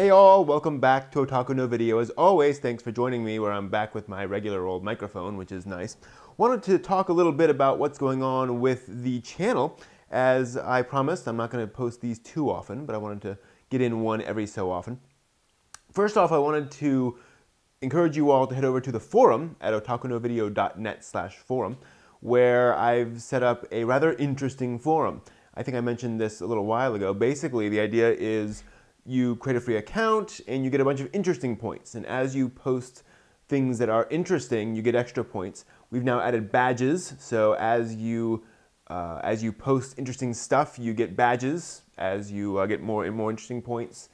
Hey all, welcome back to Otaku no Video. As always, thanks for joining me where I'm back with my regular old microphone, which is nice. Wanted to talk a little bit about what's going on with the channel. As I promised, I'm not going to post these too often, but I wanted to get in one every so often. First off, I wanted to encourage you all to head over to the forum at otakunovideo.net/forum, where I've set up a rather interesting forum. I think I mentioned this a little while ago. Basically, the idea is you create a free account and you get a bunch of interesting points. And as you post things that are interesting, you get extra points. We've now added badges, so as you post interesting stuff, you get badges as you get more and more interesting points.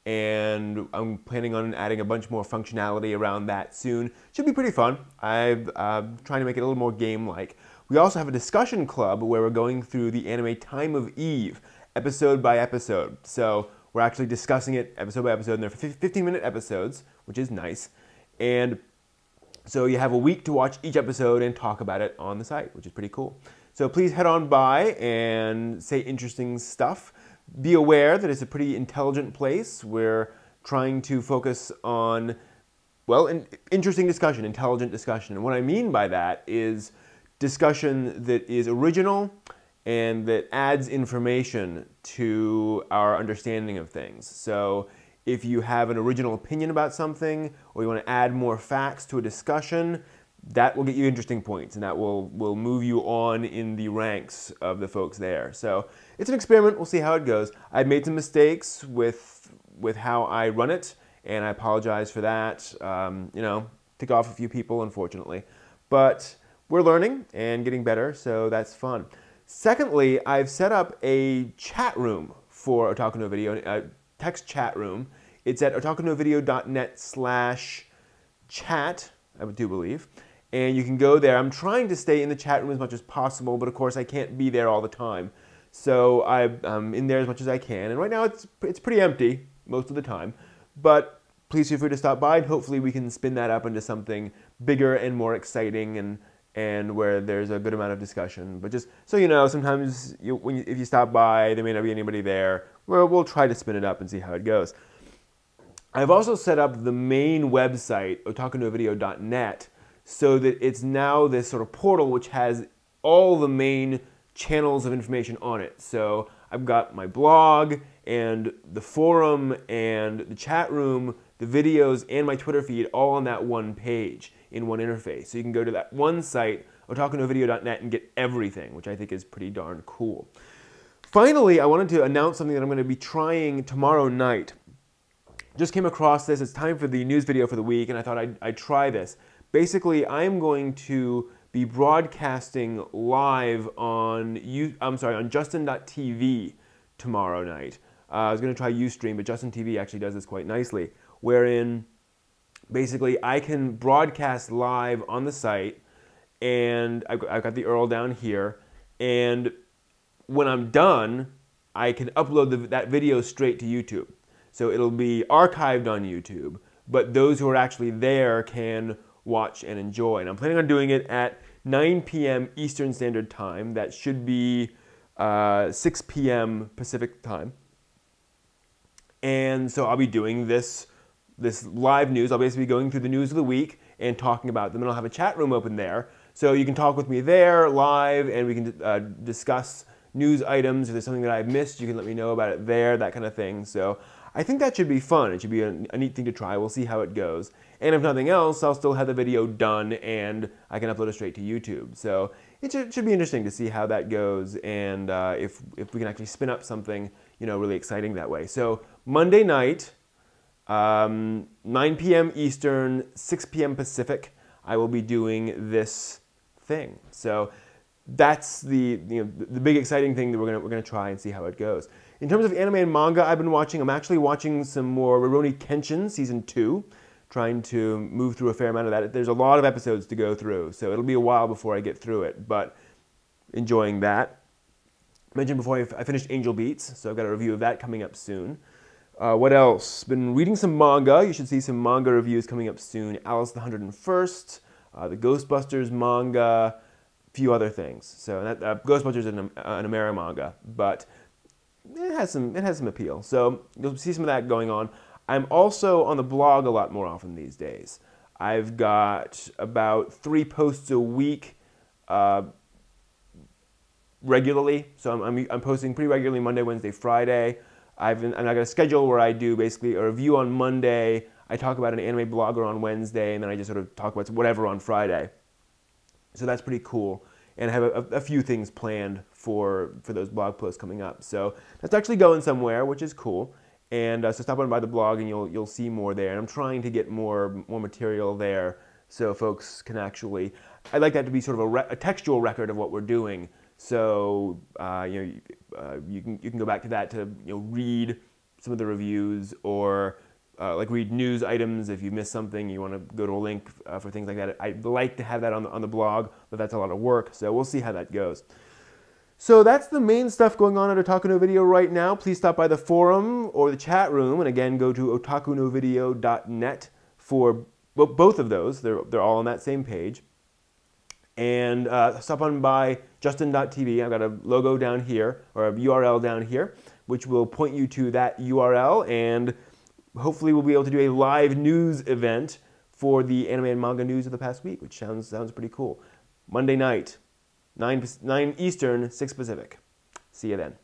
And I'm planning on adding a bunch more functionality around that soon. Should be pretty fun. I'm trying to make it a little more game-like. We also have a discussion club where we're going through the anime Time of Eve, episode by episode. So we're actually discussing it episode by episode, and they're 15-minute episodes, which is nice. And so you have a week to watch each episode and talk about it on the site, which is pretty cool. So please head on by and say interesting stuff. Be aware that it's a pretty intelligent place. We're trying to focus on, well, an interesting discussion, intelligent discussion. And what I mean by that is discussion that is original and that adds information to our understanding of things. So if you have an original opinion about something, or you want to add more facts to a discussion, that will get you interesting points, and that will move you on in the ranks of the folks there. So it's an experiment. We'll see how it goes. I've made some mistakes with how I run it, and I apologize for that. You know, tick off a few people, unfortunately. But we're learning and getting better, so that's fun. Secondly, I've set up a chat room for Otaku no Video, a text chat room. It's at otakunovideo.net/chat, I do believe. And you can go there. I'm trying to stay in the chat room as much as possible, but of course I can't be there all the time. So I'm in there as much as I can. And right now it's pretty empty most of the time. But please feel free to stop by, and hopefully we can spin that up into something bigger and more exciting and where there's a good amount of discussion. But just so you know, sometimes if you stop by, there may not be anybody there. We'll try to spin it up and see how it goes. I've also set up the main website, otakunovideo.net, so that it's now this sort of portal which has all the main channels of information on it. So I've got my blog and the forum and the chat room, the videos, and my Twitter feed all on that one page in one interface. So you can go to that one site, otakunovideo.net, and get everything, which I think is pretty darn cool. Finally, I wanted to announce something that I'm going to be trying tomorrow night. Just came across this. It's time for the news video for the week, and I thought I'd try this. Basically, I'm going to be broadcasting live on Justin.tv tomorrow night. I was going to try Ustream, but Justin TV actually does this quite nicely, wherein basically I can broadcast live on the site, and I've got the URL down here, and when I'm done, I can upload that video straight to YouTube. So it'll be archived on YouTube, but those who are actually there can watch and enjoy. And I'm planning on doing it at 9 p.m. Eastern Standard Time. That should be 6 p.m. Pacific Time. And so I'll be doing this live news. I'll basically be going through the news of the week and talking about them. And I'll have a chat room open there. So you can talk with me there live, and we can discuss news items. If there's something that I've missed, you can let me know about it there, that kind of thing. So I think that should be fun. It should be a neat thing to try. We'll see how it goes. And if nothing else, I'll still have the video done, and I can upload it straight to YouTube. So it should be interesting to see how that goes, and if we can actually spin up something, you know, really exciting that way. So Monday night, 9 p.m. Eastern, 6 p.m. Pacific, I will be doing this thing. So that's the big exciting thing that we're gonna try and see how it goes. In terms of anime and manga I've been watching, I'm actually watching some more Rurouni Kenshin Season 2, trying to move through a fair amount of that. There's a lot of episodes to go through, so it'll be a while before I get through it, but enjoying that. I mentioned before I finished Angel Beats, so I've got a review of that coming up soon. What else? Been reading some manga. You should see some manga reviews coming up soon. Alice the 101st, the Ghostbusters manga, a few other things. So Ghostbusters is an Ameri manga, but it has some appeal. So you'll see some of that going on. I'm also on the blog a lot more often these days. I've got about 3 posts a week regularly, so I'm posting pretty regularly Monday, Wednesday, Friday. I got a schedule where I do basically a review on Monday, I talk about an anime blogger on Wednesday, and then I just sort of talk about whatever on Friday. So that's pretty cool. And I have a few things planned for those blog posts coming up. So that's actually going somewhere, which is cool. And so stop on by the blog and you'll see more there. And I'm trying to get more material there so folks can actually, I'd like that to be sort of a textual record of what we're doing. So you can go back to that to read some of the reviews, or like read news items if you missed something, you want to go to a link for things like that. I'd like to have that on the blog, but that's a lot of work, so we'll see how that goes. So that's the main stuff going on at Otaku no Video right now. Please stop by the forum or the chat room, and again, go to otakunovideo.net for both of those. They're all on that same page. And stop on by justin.tv. I've got a logo down here, or a URL down here, which will point you to that URL, and hopefully we'll be able to do a live news event for the anime and manga news of the past week, which sounds pretty cool. Monday night, 9 Eastern, 6 Pacific. See you then.